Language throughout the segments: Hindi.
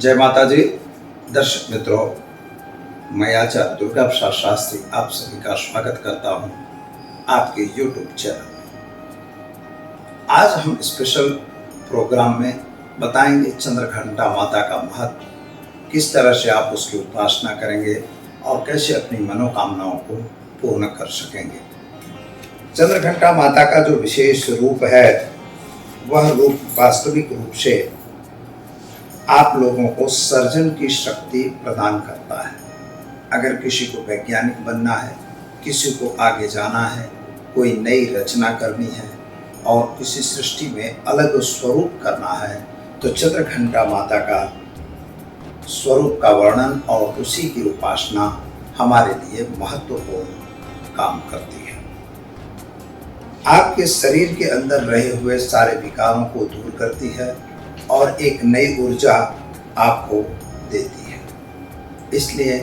जय माता जी। दर्शक मित्रों, मैं आचार्य दुर्गा प्रसाद शास्त्री आप सभी का स्वागत करता हूं आपके YouTube चैनल में। आज हम स्पेशल प्रोग्राम में बताएंगे चंद्रघंटा माता का महत्व, किस तरह से आप उसकी उपासना करेंगे और कैसे अपनी मनोकामनाओं को पूर्ण कर सकेंगे। चंद्रघंटा माता का जो विशेष रूप है वह रूप वास्तविक रूप से आप लोगों को सर्जन की शक्ति प्रदान करता है। अगर किसी को वैज्ञानिक बनना है, किसी को आगे जाना है, कोई नई रचना करनी है और किसी सृष्टि में अलग स्वरूप करना है, तो चंद्रघंटा माता का स्वरूप का वर्णन और उसी की उपासना हमारे लिए महत्वपूर्ण काम करती है। आपके शरीर के अंदर रहे हुए सारे विकारों को दूर करती है और एक नई ऊर्जा आपको देती है। इसलिए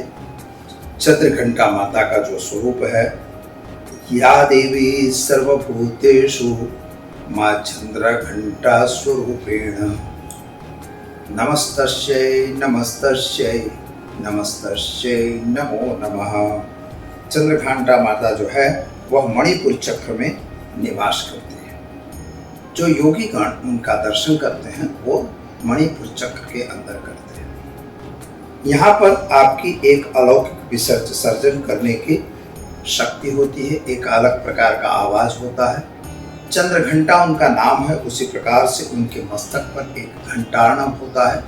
चंद्रघंटा माता का जो स्वरूप है, या देवी सर्वभूतेषु मां चंद्रघंटा स्वरूपेण नमस्तस्यै नमस्तस्यै नमस्तस्यै नमो नमः। चंद्रघंटा माता जो है वह मणिपुर चक्र में निवास करती है। जो योगी गण उनका दर्शन करते हैं वो मणिपुर चक्र के अंदर करते हैं। यहाँ पर आपकी एक अलौकिक विसर्जन करने की शक्ति होती है, एक अलग प्रकार का आवाज होता है। चंद्रघंटा उनका नाम है, उसी प्रकार से उनके मस्तक पर एक घंटार्णव होता है,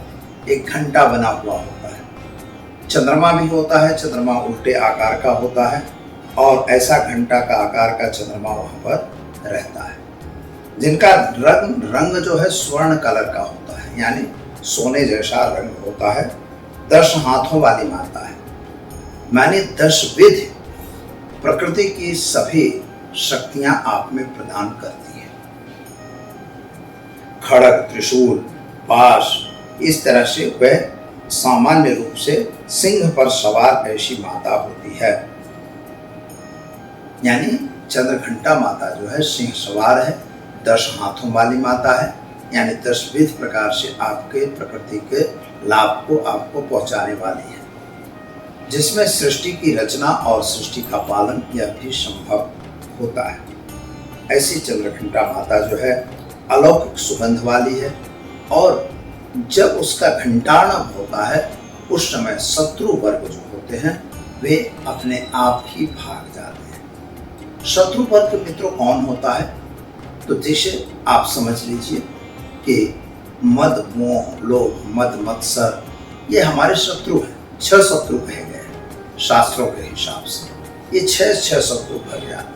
एक घंटा बना हुआ होता है। चंद्रमा भी होता है, चंद्रमा उल्टे आकार का होता है और ऐसा घंटा का आकार का चंद्रमा वहाँ पर रहता है, जिनका रंग जो है स्वर्ण कलर का होता है, यानी सोने जैसा रंग होता है। 10 हाथों वाली माता है, माने 10 विध प्रकृति की सभी शक्तियां आप में प्रदान करती है। खड़ग, त्रिशूल, पाश, इस तरह से वह सामान्य रूप से सिंह पर सवार ऐसी माता होती है। यानी चंद्रघंटा माता जो है सिंह सवार है, 10 हाथों वाली माता है, यानी 10 विध प्रकार से आपके प्रकृति के लाभ को आपको पहुंचाने वाली है, जिसमें सृष्टि की रचना और सृष्टि का पालन यह भी संभव होता है। ऐसी चंद्रघंटा माता जो है अलौकिक सुगंध वाली है और जब उसका घंटार्णव होता है उस समय शत्रु वर्ग जो होते हैं वे अपने आप ही भाग जाते हैं। शत्रु वर्ग मित्रों कौन होता है? तो जैसे आप समझ लीजिए कि मद, मोह, लोभ, मद, मत्सर ये हमारे शत्रु हैं। 6 शत्रु कहे गए हैं शास्त्रों के हिसाब से। ये 6 शत्रु भर जाते हैं।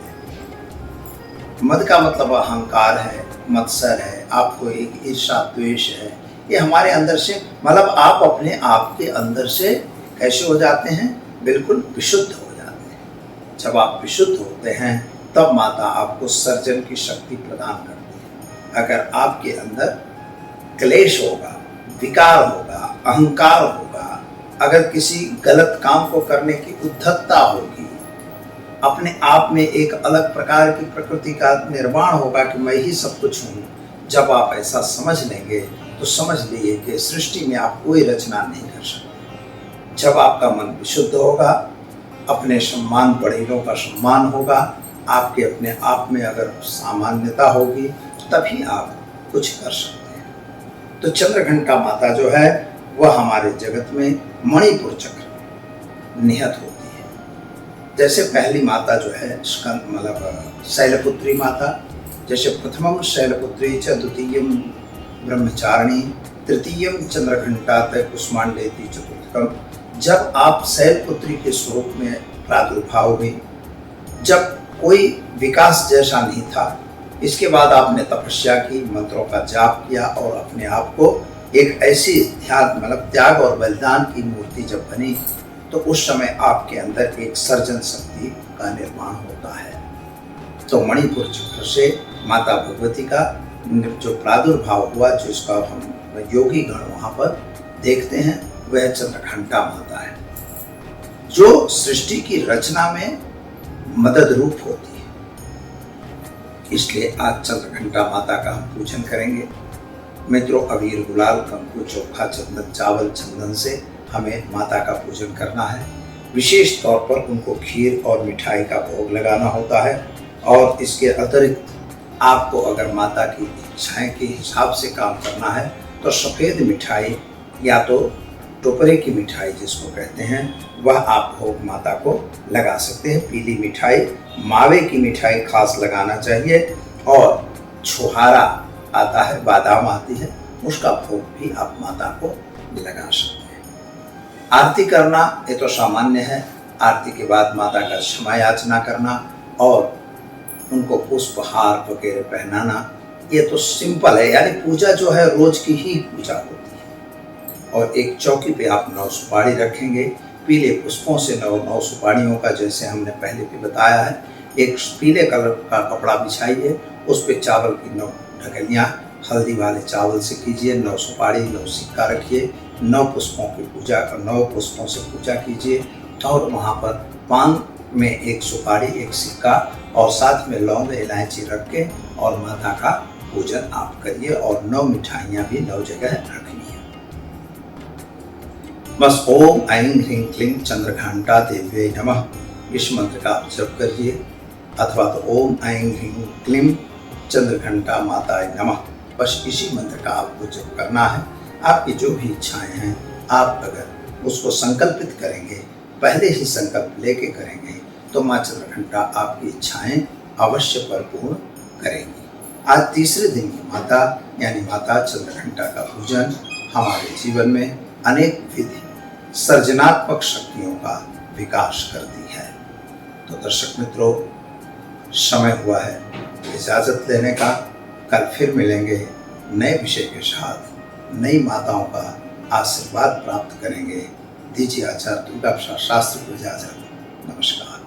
मद का मतलब अहंकार है, मत्सर है, आपको एक ईर्ष्या द्वेष है। ये हमारे अंदर से मतलब आप अपने आप के अंदर से कैसे हो जाते हैं? बिल्कुल विशुद्ध हो जाते हैं। जब आप विशुद्ध होते हैं तब माता आपको सर्जन की शक्ति प्रदान करती है। अगर आपके अंदर क्लेश होगा, विकार होगा, अहंकार होगा, अगर किसी गलत काम को करने की उद्धतता होगी, अपने आप में एक अलग प्रकार की प्रकृति का निर्माण होगा कि मैं ही सब कुछ हूँ, जब आप ऐसा समझ लेंगे तो समझ लीजिए कि सृष्टि में आप कोई रचना नहीं कर सकते। जब आपका मन विशुद्ध होगा, अपने सम्मान बड़ेरों का सम्मान होगा, आपके अपने आप में अगर सामान्यता होगी तभी आप कुछ कर सकते हैं। तो चंद्रघंटा माता जो है वह हमारे जगत में मणिपुर चक्र में निहित होती है। जैसे पहली माता जो है स्कंद मतलब शैलपुत्री माता, जैसे प्रथमम शैलपुत्री च द्वितीयम ब्रह्मचारिणी तृतीयम चंद्रघंटा तय कुष्मांडेति चतुर्थकम। जब आप शैलपुत्री के स्वरूप में प्रादुर्भाव हुई, जब कोई विकास जैसा नहीं था, इसके बाद आपने तपस्या की, मंत्रों का जाप किया और अपने आप को एक ऐसी ध्यान मतलब त्याग और बलिदान की मूर्ति जब बनी, तो उस समय आपके अंदर एक सर्जन शक्ति का निर्माण होता है। तो मणिपुर चक्र से माता भगवती का जो प्रादुर्भाव हुआ, जिसका हम योगी गण वहाँ पर देखते हैं, वह चंद्रघंटा माता है, जो सृष्टि की रचना में मदद रूप होती है। इसलिए आज चंद्रघंटा माता का हम पूजन करेंगे। मित्रों, अबीर, गुलाल, कंकु, चोखा, चंदन, चावल, चंदन से हमें माता का पूजन करना है। विशेष तौर पर उनको खीर और मिठाई का भोग लगाना होता है। और इसके अतिरिक्त आपको अगर माता की इच्छाएं के हिसाब से काम करना है तो सफ़ेद मिठाई या तो टोकरे की मिठाई जिसको कहते हैं वह आप भोग माता को लगा सकते हैं। पीली मिठाई, मावे की मिठाई खास लगाना चाहिए। और छुहारा आता है, बादाम आती है, उसका भोग भी आप माता को लगा सकते हैं। आरती करना ये तो सामान्य है। आरती के बाद माता का क्षमा याचना करना और उनको पुष्पहार वगैरह पहनाना, ये तो सिंपल है। यानी पूजा जो है रोज की ही पूजा होती है। और एक चौकी पे आप 9 सुपारी रखेंगे, पीले पुष्पों से 9 सुपारियों का, जैसे हमने पहले भी बताया है। एक पीले कलर का कपड़ा बिछाइए, उस पे चावल की 9 ढकलियाँ हल्दी वाले चावल से कीजिए। 9 सुपारी, 9 सिक्का रखिए। 9 पुष्पों की पूजा, 9 पुष्पों से पूजा कीजिए। और वहाँ पर पान में 1 सुपारी, 1 सिक्का और साथ में लौंग, इलायची रख के और माता का पूजन आप करिए। और 9 मिठाइयाँ भी 9 जगह रखनी है। बस ओम ऐं ह्रीं क्लीं चंद्रघंटा देव्यै नमः इस मंत्र का आप जप करिए, अथवा तो ओम ऐं ह्रीं क्लीं चंद्रघंटा माताय नमः, बस इसी मंत्र का आपको जप करना है। आपकी जो भी इच्छाएं हैं, आप अगर उसको संकल्पित करेंगे, पहले ही संकल्प लेके करेंगे, तो माँ चंद्रघंटा आपकी इच्छाएं अवश्य परिपूर्ण करेंगी। आज तीसरे दिन की माता यानी माता चंद्रघंटा का पूजन हमारे जीवन में अनेक विधि सृजनात्मक शक्तियों का विकास करती है। तो दर्शक मित्रों, समय हुआ है इजाज़त लेने का। कल फिर मिलेंगे नए विषय के साथ, नई माताओं का आशीर्वाद प्राप्त करेंगे। दीजिए आचार्य दुर्गा प्रसाद शास्त्री को इजाज़त। नमस्कार।